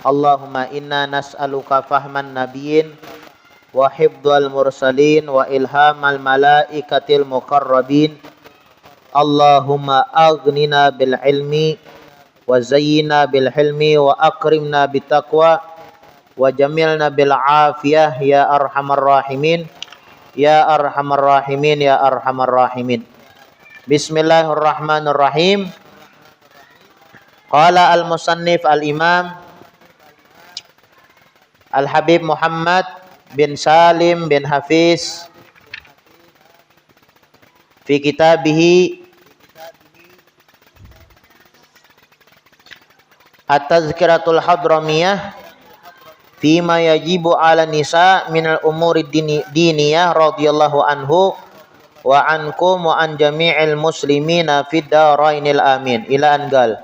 Allahumma inna nas'aluka fahman nabiyyin wa hifdzal mursalin wa ilhamal malaikatil muqarrabin. Allahumma aghnina bil ilmi wa zayyina bil hilmi wa akrimna bit taqwa wa jamilna bil afiyah ya arhamar rahimin ya arhamar rahimin ya arhamar rahimin. Bismillahirrahmanirrahim. Qala al-musannif al-imam Al-Habib Muhammad bin Salim bin Hafiz fi kitabihi At-Tazkiratul Hadramiyah fima yajibu ala nisa minal umuri diniyah radhiyallahu anhu wa ankum wa an jami'il muslimina fid darainil amin ila angal.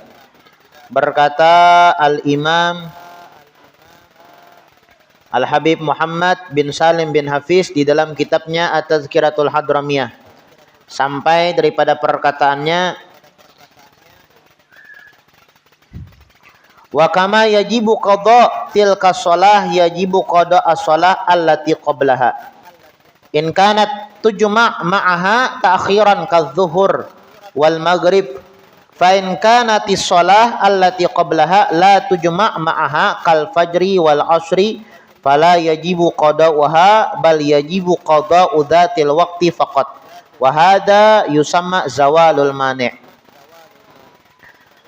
Berkata Al-Imam Al-Habib Muhammad bin Salim bin Hafiz di dalam kitabnya At-Tazkiratul Hadramiyah, sampai daripada perkataannya, wa kama yajibu qada tilka shalah yajibu qada as-shalah allati qablaha in kanat tujma' ma'aha ta'khiran kadz-zuhur wal maghrib fa in kanatis shalah allati qablaha la tujma' ma'aha kal fajri wal asri fala yajibu qada'uha bal yajibu qada'u dzatil waqti faqat wa hadza yusamma zawalul mani'.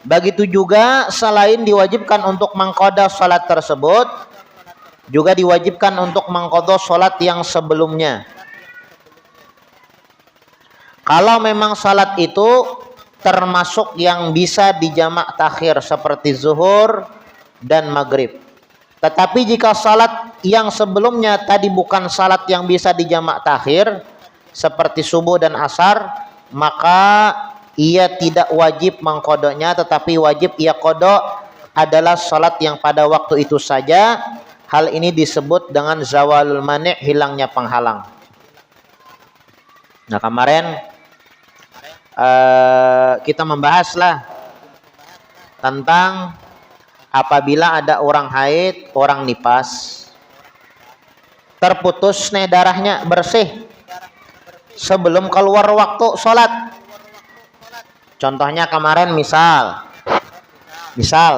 Begitu juga selain diwajibkan untuk mengqada salat tersebut, juga diwajibkan untuk mengqada salat yang sebelumnya. Kalau memang salat itu termasuk yang bisa dijamak takhir seperti zuhur dan maghrib. Tetapi jika salat yang sebelumnya tadi bukan salat yang bisa dijamak takhir seperti subuh dan asar, maka ia tidak wajib mengqadanya, tetapi wajib ia qada adalah salat yang pada waktu itu saja. Hal ini disebut dengan zawalul mani', hilangnya penghalang. Nah, kemarin kita membahaslah tentang apabila ada orang haid, orang nifas, terputus nih darahnya bersih sebelum keluar waktu sholat. Contohnya kemarin misal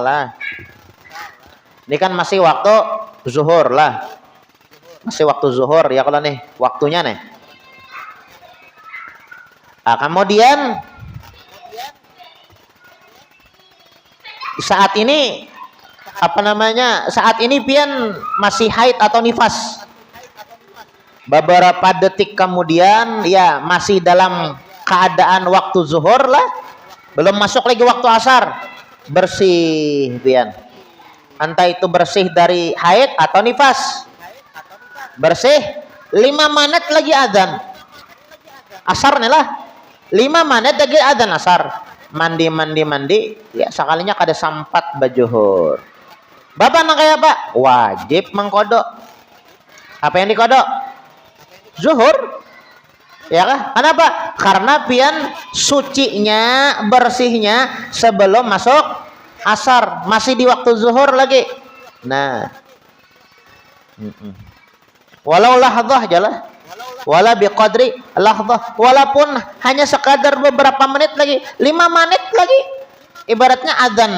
lah, ini kan masih waktu zuhur lah, masih waktu zuhur ya kalau nih waktunya nih. Nah, kemudian saat ini saat ini pian masih haid atau nifas. Beberapa detik kemudian ya masih dalam keadaan waktu zuhur lah, belum masuk lagi waktu asar, bersih pian. Entah itu bersih dari haid atau nifas. Bersih 5 menit lagi azan asar nih lah, 5 menit lagi azan asar. Mandi ya sekalinya kada sampat bajuhur. Bapak nang kayak Pak wajib mengkodok. Apa yang dikodok? Zuhur. Ya kah? Kenapa? Karena pian sucinya, bersihnya sebelum masuk asar, masih di waktu zuhur lagi. Nah, walau lahdzah ajalah, wala biqadri lahdzah, walaupun hanya sekadar beberapa menit lagi, 5 menit lagi, ibaratnya adzan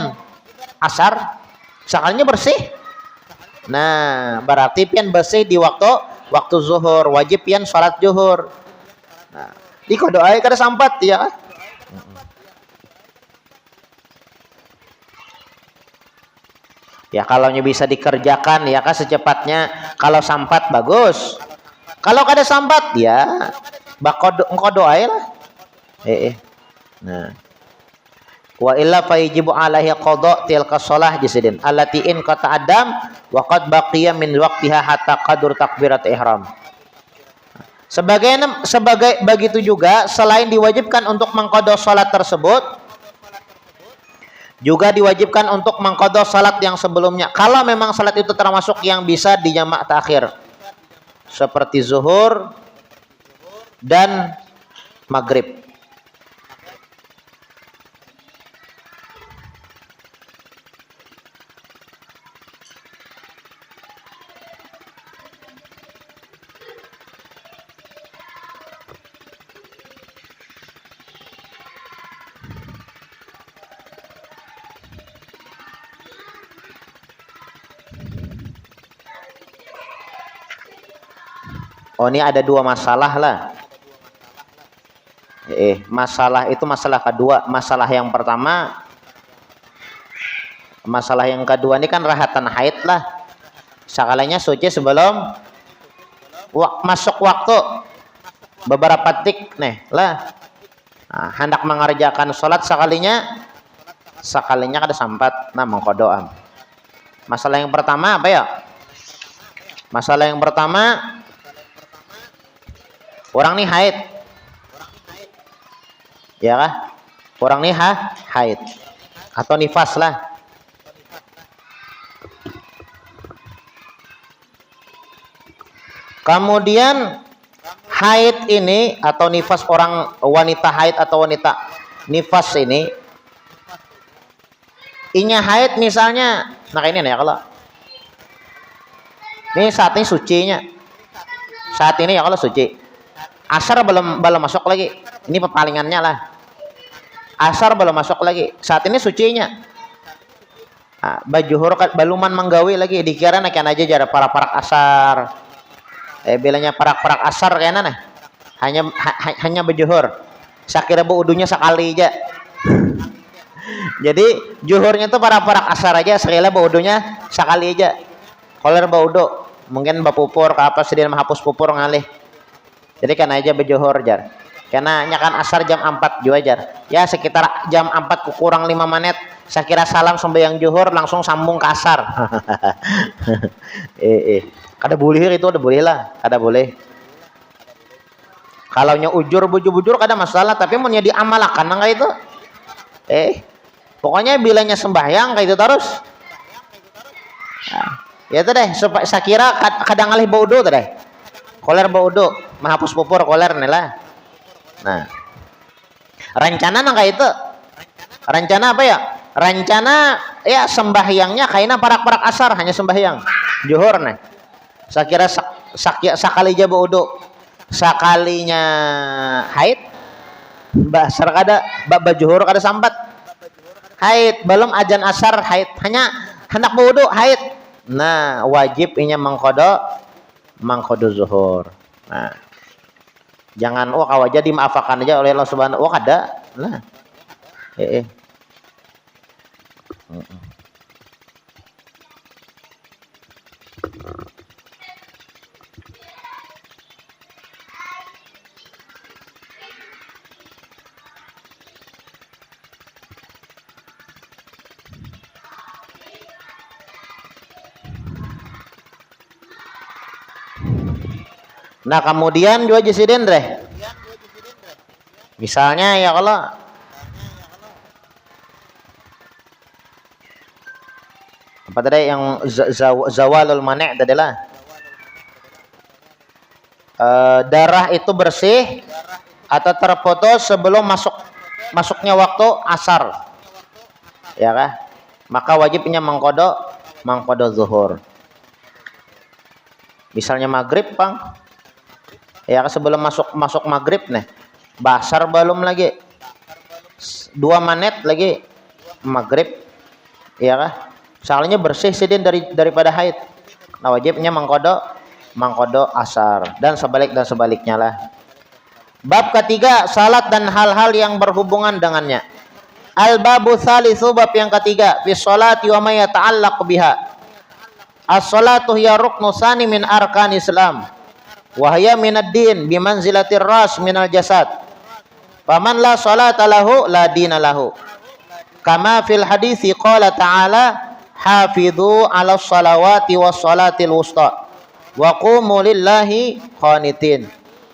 asar, sekalinya bersih. Nah, berarti pian bersih di waktu zuhur, wajib pian salat zuhur. Nah, dikodoai kada sampat ya. Ya kalau bisa dikerjakan ya kan secepatnya, kalau sampat bagus. Kalau kada sampat ya engko doae lah. Nah. Wa illa fa yajibu alaihi qada tilka shalah jasidin allati in qata adam wa qad baqiya min waqtiha hatta qadur takbirat ihram. Sebagai begitu juga selain diwajibkan untuk mengqada salat tersebut, juga diwajibkan untuk mengqada salat yang sebelumnya. Kalau memang salat itu termasuk yang bisa dijamak takhir seperti zuhur dan maghrib. Oh, ini ada dua masalah lah. Masalah itu masalah kedua. Masalah yang pertama, masalah yang kedua ini kan rahatan haid lah. Sakalanya suci sebelum masuk waktu beberapa detik nih lah. Nah, hendak mengerjakan sholat sakalinya kada sampat, nah mengkodoam. Masalah yang pertama apa ya? Masalah yang pertama, orang nih haid, ya kah? Orang nih haid atau nifas lah. Kemudian haid ini atau nifas, orang wanita haid atau wanita nifas ini, inya haid misalnya, nah ini nih ya, kalau ini saat ini sucinya, saat ini ya kalau suci, asar belum masuk lagi, ini pepalingannya lah, asar belum masuk lagi, saat ini sucinya. Nah, bajuhur baluman menggawi lagi, dikira nakan aja jarak parak asar. Bilanya parak asar kayaknya nah, hanya berjuhur. Sakira bu udunya sekali aja. Jadi juhurnya tuh parak asar aja, sekali bu udunya sekali aja. Koler bu udu, mungkin bapupur ke apa sedih menghapus pupur ngalih. Jadi kan aja berjuhur jar. Karena nyakan asar jam 4 juga jar. Ya sekitar jam 4 kurang 5 menit. Sakira salam sembahyang juhur langsung sambung ke asar. Kada boleh itu, ada boleh lah, kada boleh. Kalau nya ujur bujur kada masalah, tapi mau di amalakan enggak itu? Pokoknya bilanya sembahyang kayak itu terus. Nah, ya itu deh, sakira kadang ngalih baudo tuh deh. Koler baudo, menghapus pupur koler nih lah. Nah, rencana enggak itu? Rencana apa ya? Rencana ya sembahyangnya kayaknya parak asar, hanya sembahyang juhur nih. Sakira sakali aja baudo, sakalinya haid, basar kada, bajuhur kada sambat, haid belum ajan asar haid, hanya hendak baudo haid. Nah wajib inya mangkodo zuhur. Nah jangan kawaja dimaafkan aja oleh Allah Subhanahu wa kada lah. Nah kemudian juga jesiden deh. Misalnya ya kalau apa tadi yang zawalul mani' adalah darah itu bersih atau terputus sebelum masuknya waktu asar, ya kah? Maka wajibnya mangkodo zuhur. Misalnya maghrib bang, ya sebelum masuk maghrib nih, basar belum lagi 2 menit lagi maghrib, ya kah? Soalnya bersih sidin daripada haid. Nah wajibnya mangkodo asar dan sebaliknya lah. Bab ketiga, salat dan hal-hal yang berhubungan dengannya. Al-babu tsalitsu, bab yang ketiga, fi sholati wa ma yata'allaq biha. As-sholatu hiya ruknu tsani min arkan Islam. Wa hiya minad din bi manzilatir ras minal jasad. Faman la sholata lahu la dina lahu. Kama fil hadits qala ta'ala hafidhu 'alas salawati was salatil wusta wa qumu lillahi qanitin.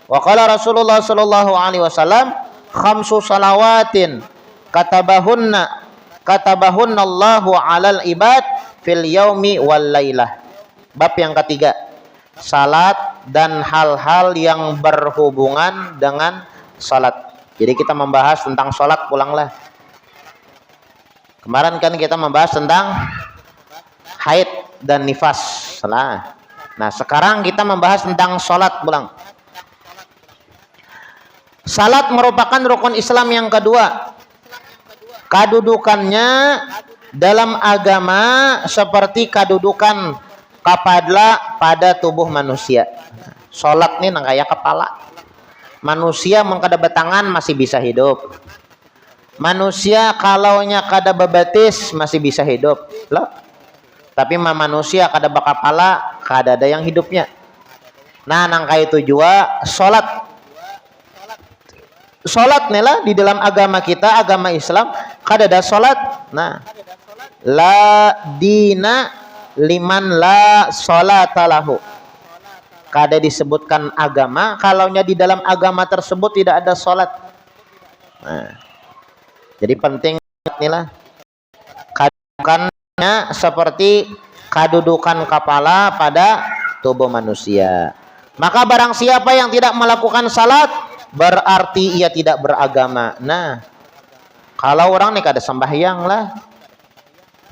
Wa qala Rasulullah sallallahu alaihi wasallam khamsu salawatin katabahunna Allahu 'alal ibad fil yaumi wal lailah. Bab yang ketiga, salat dan hal-hal yang berhubungan dengan salat. Jadi kita membahas tentang salat pulanglah. Kemarin kan kita membahas tentang haid dan nifas. Nah, sekarang kita membahas tentang salat pulang. Salat merupakan rukun Islam yang kedua. Kedudukannya dalam agama seperti kedudukan kepala pada tubuh manusia. Salat nih nang kaya kepala. Manusia mun kada batangan masih bisa hidup. Manusia kalaunya kada bebatis masih bisa hidup. Loh. Tapi manusia kada bakapala kada ada yang hidupnya. Nah, nang kaya itu jua salat. Salat nih lah di dalam agama kita, agama Islam kada ada salat. Nah, la dina liman la salata lahu. Kada disebutkan agama kalaunya di dalam agama tersebut tidak ada salat. Nah, jadi penting inilah kedudukannya seperti kedudukan kepala pada tubuh manusia. Maka barang siapa yang tidak melakukan salat berarti ia tidak beragama. Nah, kalau orang nih kada sembahyang lah.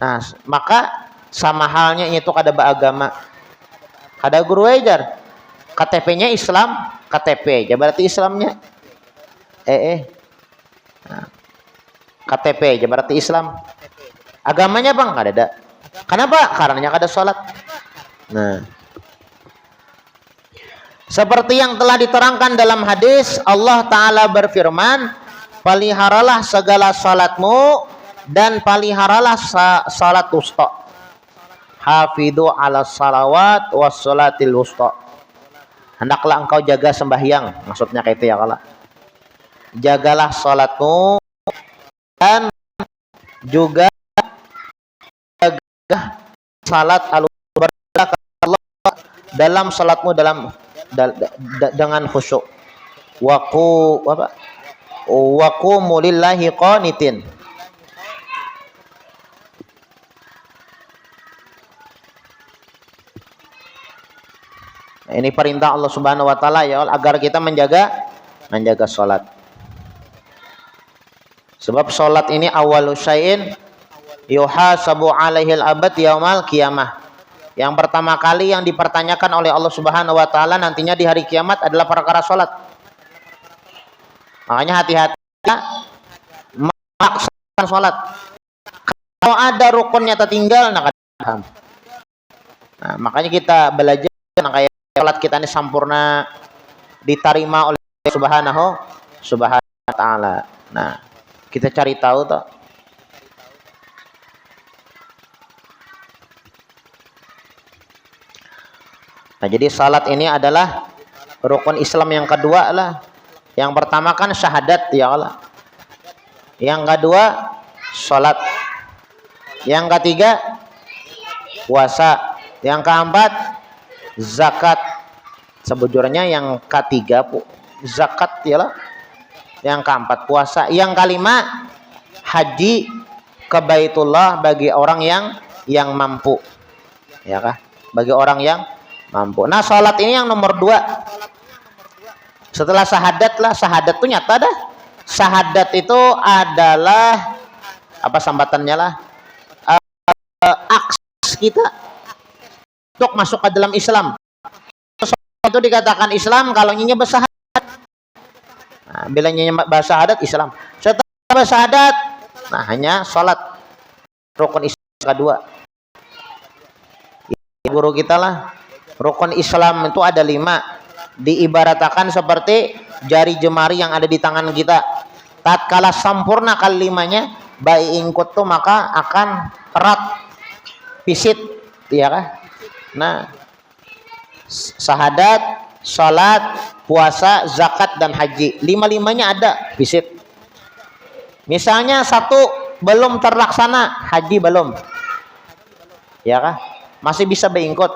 Nah, maka sama halnya itu kada beragama. Kada guru ajar. KTP-nya Islam, KTP aja berarti Islamnya. Nah, KTP aja berarti Islam. Agamanya bang kada ada. Kenapa? Karenanya kada sholat. Nah, seperti yang telah diterangkan dalam hadis, Allah Ta'ala berfirman, peliharalah segala salatmu dan peliharalah salat wusta. Hafidhu ala salawat was salatil wusta. Hendaklah engkau jaga sembahyang. Maksudnya kayak itu ya kala. Jagalah salatmu dan juga jaga salat dalam salatmu dengan khusyuk. Waqumu lillahi qanitin. Ini perintah Allah Subhanahu wa taala ya agar kita menjaga salat. Sebab salat ini awalu syai'in yuhasabu alaihi al-abad yaumal qiyamah. Yang pertama kali yang dipertanyakan oleh Allah Subhanahu wa taala nantinya di hari kiamat adalah perkara salat. Makanya hati-hati melaksanakan salat. Kalau ada rukunnya tertinggal nah paham. Nah, makanya kita belajar kayak salat kita ini sempurna diterima oleh Subhanahu wa taala. Nah, kita cari tahu toh. Nah, jadi salat ini adalah rukun Islam yang kedua lah. Yang pertama kan syahadat ya Allah. Yang kedua salat. Yang ketiga puasa. Yang keempat zakat. Sebujurnya yang ketiga zakat ya Allah. Yang keempat puasa. Yang kelima haji ke Baitullah bagi orang yang mampu. Ya kah? Bagi orang yang mampu. Nah, salat ini yang nomor 2. Setelah syahadat lah, syahadat itu nyata dah. Syahadat itu adalah apa sambatannya lah? Akses kita untuk masuk ke dalam Islam. Itu dikatakan Islam kalau nyinya bersyahadat. Nah, bila nyinya bersyahadat Islam. Setelah bersyahadat, nah hanya salat rukun Islam kedua. Guru kita lah. Rukun Islam itu ada 5. Diibaratkan seperti jari jemari yang ada di tangan kita. Tatkala sempurna kelimanya, baik ingkut tuh maka akan erat pisit, ya kah? Nah, syahadat, salat, puasa, zakat dan haji. 5-5-nya ada pisit. Misalnya satu belum terlaksana, haji belum. Ya kah? Masih bisa beingkut.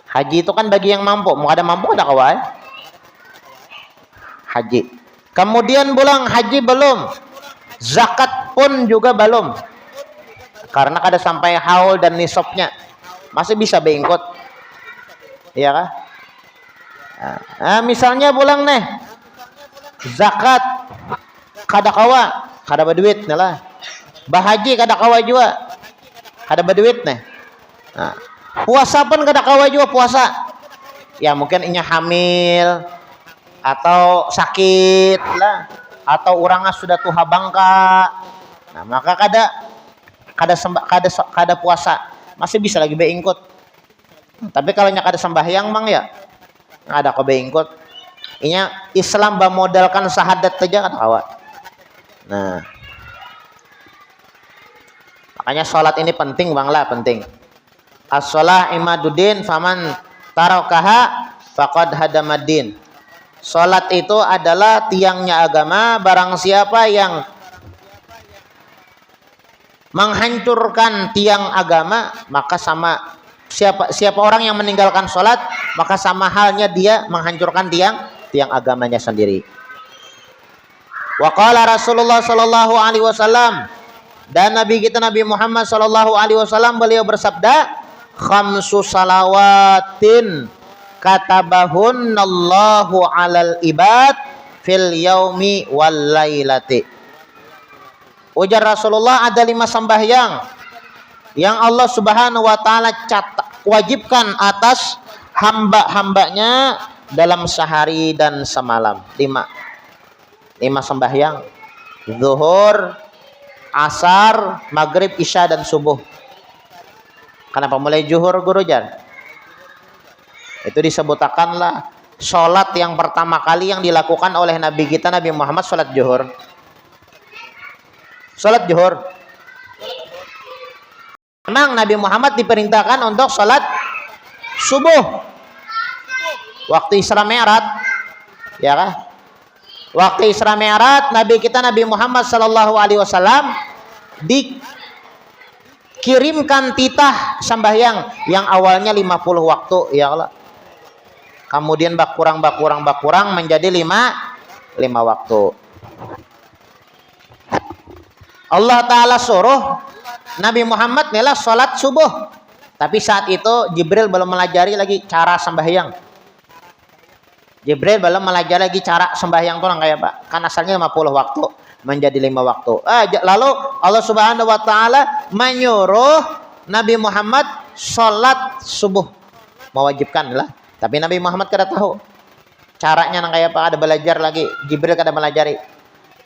Haji itu kan bagi yang mampu. Mau ada mampu ada kawan. Haji. Kemudian pulang haji belum. Zakat pun juga belum. Karena kada sampai haul dan nisabnya. Masih bisa beingkut. Iya kah? Nah, misalnya pulang nih. Zakat kada kawa, kada berduit lah. Bahaji kada kawa juga. Kada berduit nih. Nah, puasa pun kada kawa juga puasa. Ya mungkin inya hamil atau sakit lah atau orangnya sudah tuha bangka. Nah, maka kada puasa. Masih bisa lagi beingkut. Tapi kalau nya kada sembahyang mang ya ada ko beingkot. Inya Islam modalkan syahadat saja kan awak. Nah, makanya sholat ini penting bang lah, penting. As-sholah imaduddin faman tarakaha faqad hadamaddin. Sholat itu adalah tiangnya agama, barang siapa yang menghancurkan tiang agama, maka sama siapa orang yang meninggalkan sholat, maka sama halnya dia menghancurkan tiang agamanya sendiri. Wa qala Rasulullah sallallahu alaihi wasallam, dan Nabi kita Nabi Muhammad sallallahu alaihi wasallam beliau bersabda, khamsu salawatin katabahunallahu alal ibad fil yaumi wal lailati. Ujar Rasulullah, ada 5 sembahyang yang Allah Subhanahu wa taala wajibkan atas hamba-hambanya dalam sehari dan semalam. 5 sembahyang. Zuhur, asar, maghrib, isya dan subuh. Kenapa mulai zuhur Guru Jar? Itu disebutakanlah sholat yang pertama kali yang dilakukan oleh Nabi kita Nabi Muhammad, sholat zuhur. Sholat zuhur. Memang Nabi Muhammad diperintahkan untuk sholat subuh. Waktu Isra Mi'raj, ya kan? Waktu Isra Mi'raj Nabi kita Nabi Muhammad sallallahu alaihi wasallam dikirimkan titah sembahyang yang awalnya 50 waktu, ya Allah. Kemudian berkurang menjadi 5 waktu. Allah Ta'ala suruh Nabi Muhammad adalah sholat subuh. Tapi saat itu Jibril belum melajari lagi cara sembahyang. Jibril belum melajari lagi cara sembahyang itu kayak Pak. Kan asalnya 50 waktu menjadi 5 waktu. Lalu Allah Subhanahu wa taala menyuruh Nabi Muhammad sholat subuh. Mewajibkan lah. Tapi Nabi Muhammad kada tahu caranya kayak Pak, ada belajar lagi. Jibril kada melajari.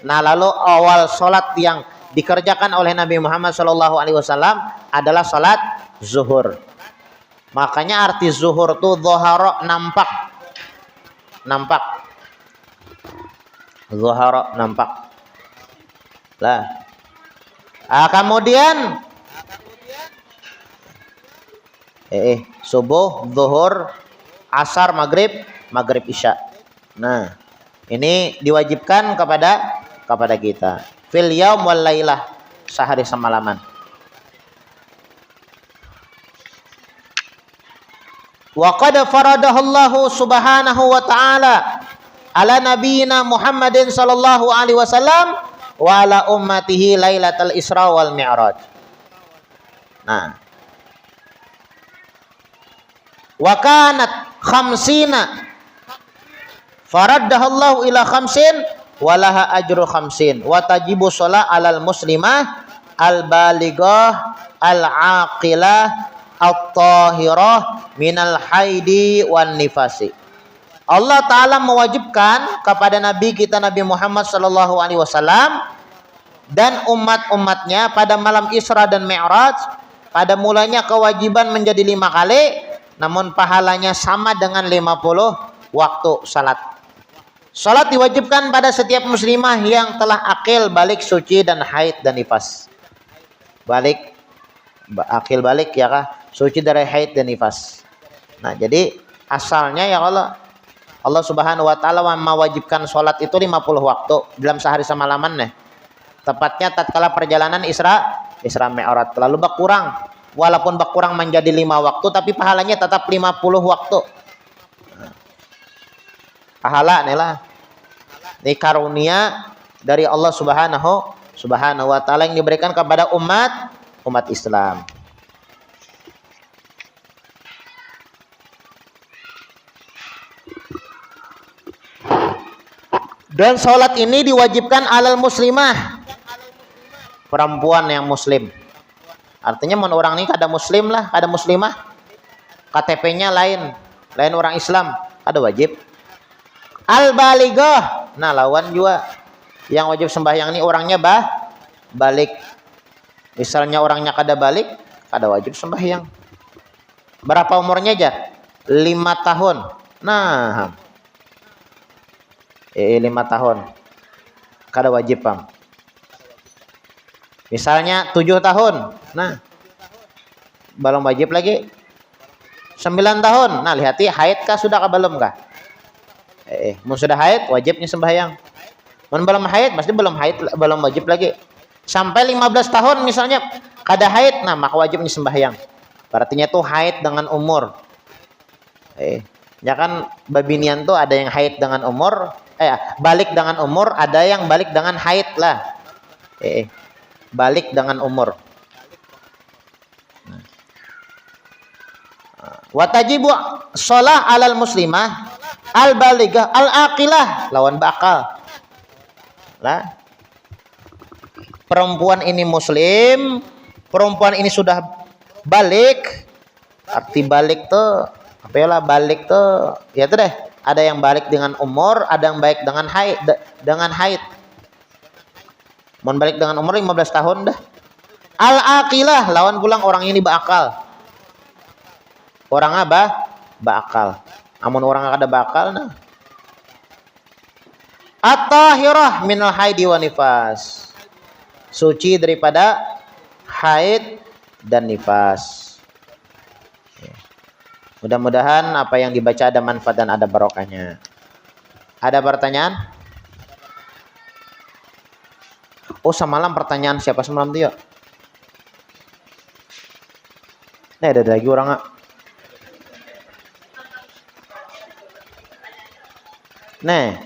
Nah, lalu awal sholat yang dikerjakan oleh Nabi Muhammad sallallahu alaihi wasallam adalah salat zuhur. Makanya arti zuhur itu dhahara, nampak. Zuhara, nampak. Lah. Kemudian subuh, zuhur, asar, maghrib, isya. Nah, ini diwajibkan kepada kita. Fil yaum wal lailah, sehari semalaman. Wa qad faradahallahu subhanahu wa ta'ala ala nabiyyina Muhammadin sallallahu alaihi wasallam wa ala ummatihi lailatul Isra wal Mi'raj. Nah, wa kanat khamsina faradahallahu ila khamsin walaha ajru khamsin wa tajibu sholat alal muslimah al baligah al aqilah at tahirah minal haidi wan nifasi. Allah Ta'ala mewajibkan kepada Nabi kita Nabi Muhammad sallallahu alaihi wasallam dan umat-umatnya pada malam Isra dan Mi'raj, pada mulanya kewajiban menjadi 5 kali, namun pahalanya sama dengan 50 waktu salat. Salat diwajibkan pada setiap muslimah yang telah akil, balik, suci dan haid dan nifas. Akil balik ya kah? Suci dari haid dan nifas. Nah, jadi asalnya ya Allah Subhanahu wa taala mewajibkan salat itu 50 waktu dalam sehari semalaman nih. Tepatnya tatkala perjalanan Isra Mi'raj. Lalu berkurang. Walaupun berkurang menjadi 5 waktu tapi pahalanya tetap 50 waktu. Pahala nih lah. Ini karunia dari Allah Subhanahu wa taala yang diberikan kepada umat Islam. Dan sholat ini diwajibkan alal muslimah, perempuan yang muslim. Artinya mun orang ini kada muslim lah, kada muslimah, KTP-nya lain orang Islam, ada wajib. Al baligah, nah lawan juga yang wajib sembahyang ini orangnya balik. Misalnya orangnya kada balik, kada wajib sembahyang. Berapa umurnya aja? 5 tahun. Nah, 5 tahun. Kada wajib pam. Misalnya 7 tahun. Nah, belum wajib lagi. 9 tahun. Nah, lihati haid kah sudah kah belum kah? Mun sudah haid wajibnya sembahyang. Mun belum haid pasti belum haid, belum wajib lagi. Sampai 15 tahun misalnya kada haid, nah maka wajibnya sembahyang. Artinya tuh haid dengan umur. Ya kan babinian tuh ada yang haid dengan umur, balik dengan umur, ada yang balik dengan haid lah. Balik dengan umur. Watajibu sholah alal muslimah al baligah al aqilah lawan bakal. Lah. Perempuan ini muslim, perempuan ini sudah balik. Arti balik tuh apa ya lah, balik tuh ya tuh deh, ada yang balik dengan umur, ada yang balik dengan haid. Mau balik dengan umur 15 tahun dah. Al aqilah lawan pulang orang ini bakal. Orang apa? Bakal. Amun orang kada bakal nah. At-tahirah minal haidi wa nifas. Suci daripada haid dan nifas. Mudah-mudahan apa yang dibaca ada manfaat dan ada barokahnya. Ada pertanyaan? Oh, semalam pertanyaan siapa semalam tuh ya? Nah, ada lagi orang nggak? Nih,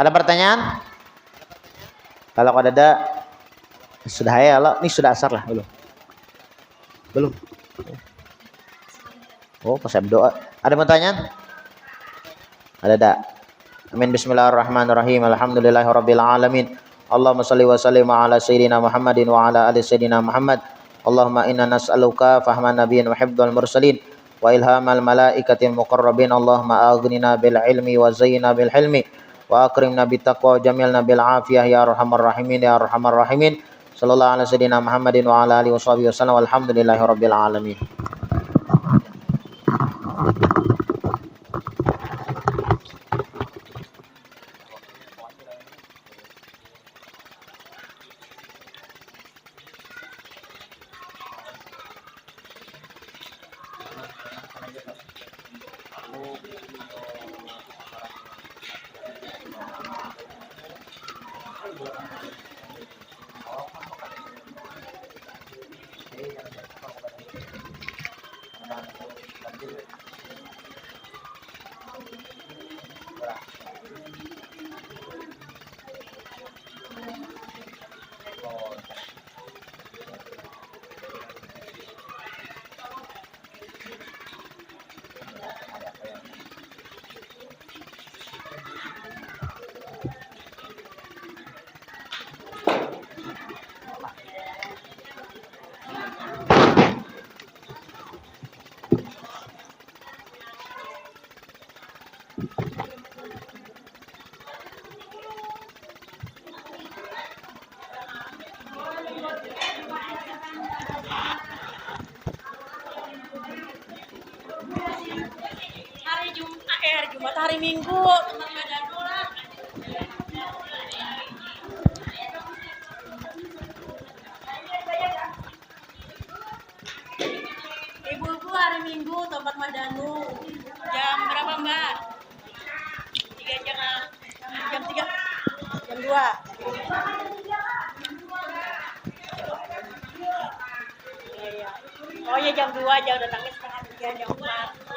ada pertanyaan? Kalau ada sudah ya lo, ini sudah asar lah belum. Oh, pas doa. Ada pertanyaan? Ada. Amin. Bismillahirrahmanirrahim. Alhamdulillahirabbil alamin. Allahumma shalli wa sallim ala sayyidina Muhammadin wa ala ali sayyidina Muhammad. Allahumma inna nas'aluka fahman nabiyyin wa hifdzal mursalin wa ilhamal malaikatil muqarrabin. Allahumma aghnina bil ilmi wa zayyina bil hilmi wa akrimna bit taqwa wa jamilna bil afiyah ya arhamar rahimin ya arhamar rahimin. Sallallahu ala sayyidina Muhammadin wa ala alihi washabihi wasallam. Walhamdulillahirabbil alamin. Jumat hari Minggu teman Madano lah. Ibu-ibu hari Minggu tempat Madano. Jam berapa Mbak? 3 jam 3. Jam 2. Oh ya jam 2 jam datangnya setengah 3 jam 4.